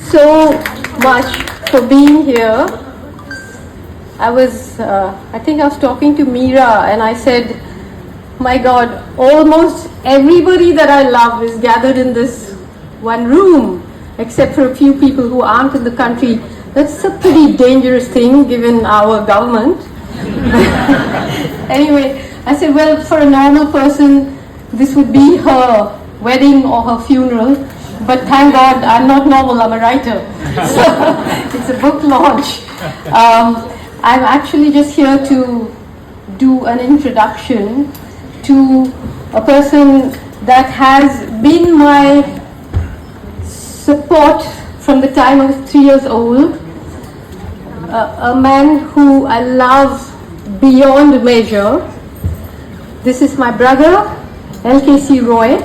So much for being here. I think I was talking to Meera and I said, my God, almost everybody that I love is gathered in this one room, except for a few people who aren't in the country. That's a pretty dangerous thing given our government. Anyway, I said, well, for a normal person, this would be her wedding or her funeral. But thank God I'm not normal, I'm a writer. So it's a book launch. I'm actually just here to do an introduction to a person that has been my support from the time I was 3 years old. A man who I love beyond measure. This is my brother, LKC Roy,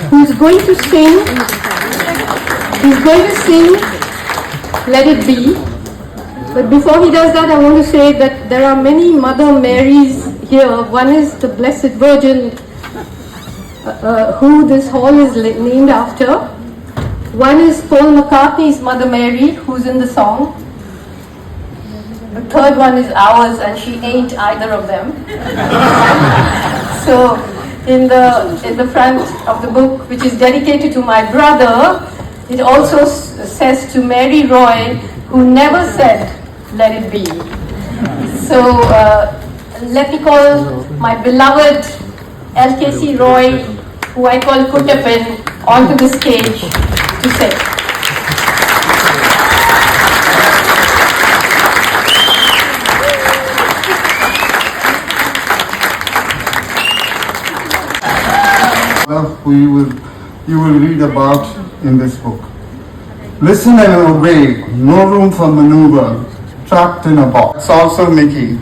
who's going to sing. He's going to sing Let It Be. But before he does that, I want to say that there are many Mother Marys here. One is the Blessed Virgin, who this hall is named after. One is Paul McCartney's Mother Mary, who's in the song. The third one is ours, and she ain't either of them. So, in the front of the book, which is dedicated to my brother, it also says to Mary Roy, who never said, "Let it be." So, let me call my beloved LKC Roy, who I call Kuttapin, onto the stage to sing. Who you will read about in this book. Listen and obey, no room for maneuver, trapped in a box. Also Mickey.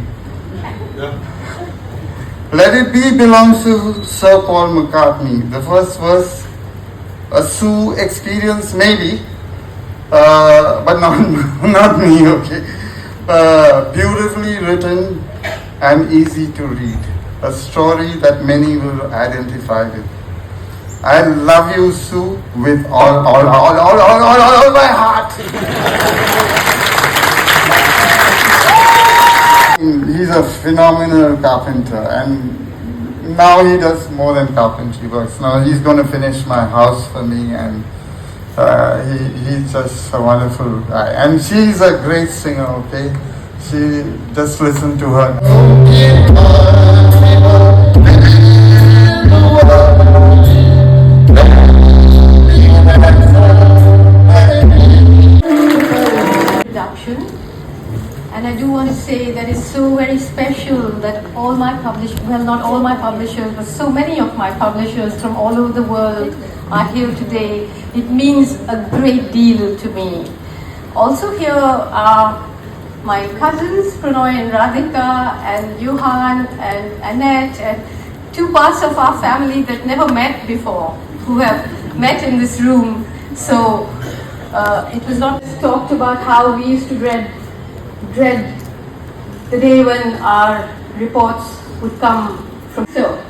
Let It Be belongs to Sir Paul McCartney. The first verse, a Sue experience maybe, but not me, okay. Beautifully written and easy to read. A story that many will identify with. I love you, Sue, with all my heart. He's a phenomenal carpenter, and now he does more than carpentry works. Now he's going to finish my house for me, and he's just a wonderful guy. And she's a great singer, okay? She just listen to her. And I do want to say that it's so very special that all my publishers, well, not all my publishers, but so many of my publishers from all over the world are here today. It means a great deal to me. Also here are my cousins, Pranoy and Radhika, and Johan and Annette, and two parts of our family that never met before, who have met in this room. So it was not just talked about how we used to dread the day when our reports would come from. So,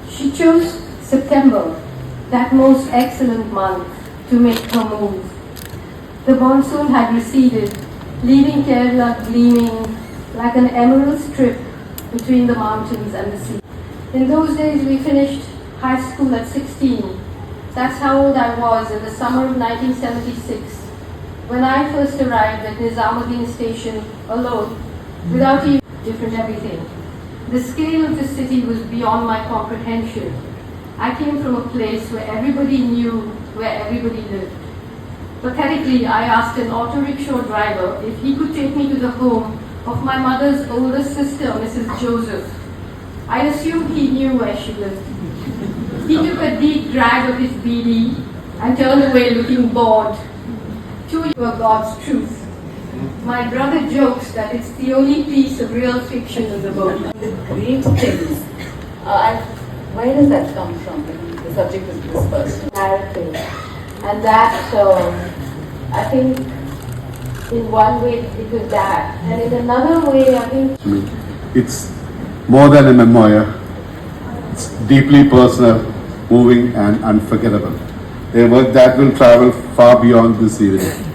she chose September, that most excellent month, to make her move. The monsoon had receded, leaving Kerala gleaming like an emerald strip between the mountains and the sea. In those days, we finished high school at 16. That's how old I was in the summer of 1976, when I first arrived at Nizamuddin station alone, without even different everything. The scale of the city was beyond my comprehension. I came from a place where everybody knew where everybody lived. Pathetically, I asked an auto rickshaw driver if he could take me to the home of my mother's older sister, Mrs. Joseph. I assumed he knew where she lived. He took a deep drag of his BD and turned away looking bored. To you are God's truth. My brother jokes that it's the only piece of real fiction in the book. The great things. Where does that come from? The subject is this first. Narrative. And that, I think, in one way it was that. And in another way, I think... It's more than a memoir. It's deeply personal, moving and unforgettable. A work that will travel far beyond this evening.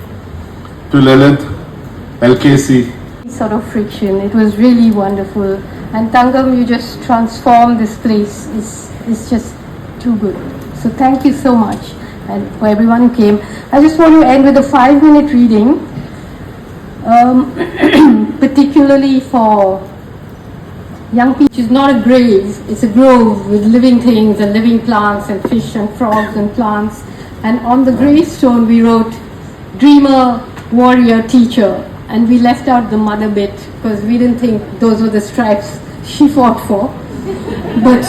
To Lilith, LKC, Sort of friction. It was really wonderful. And Tangam, you just transformed this place. It's just too good. So thank you so much. And for everyone who came. I just want to end with a 5-minute reading, particularly for young people. It's not a grave, it's a grove with living things and living plants and fish and frogs and plants. And on the gravestone we wrote, dreamer, warrior, teacher. And we left out the mother bit because we didn't think those were the stripes she fought for. But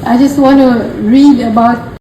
I just want to read about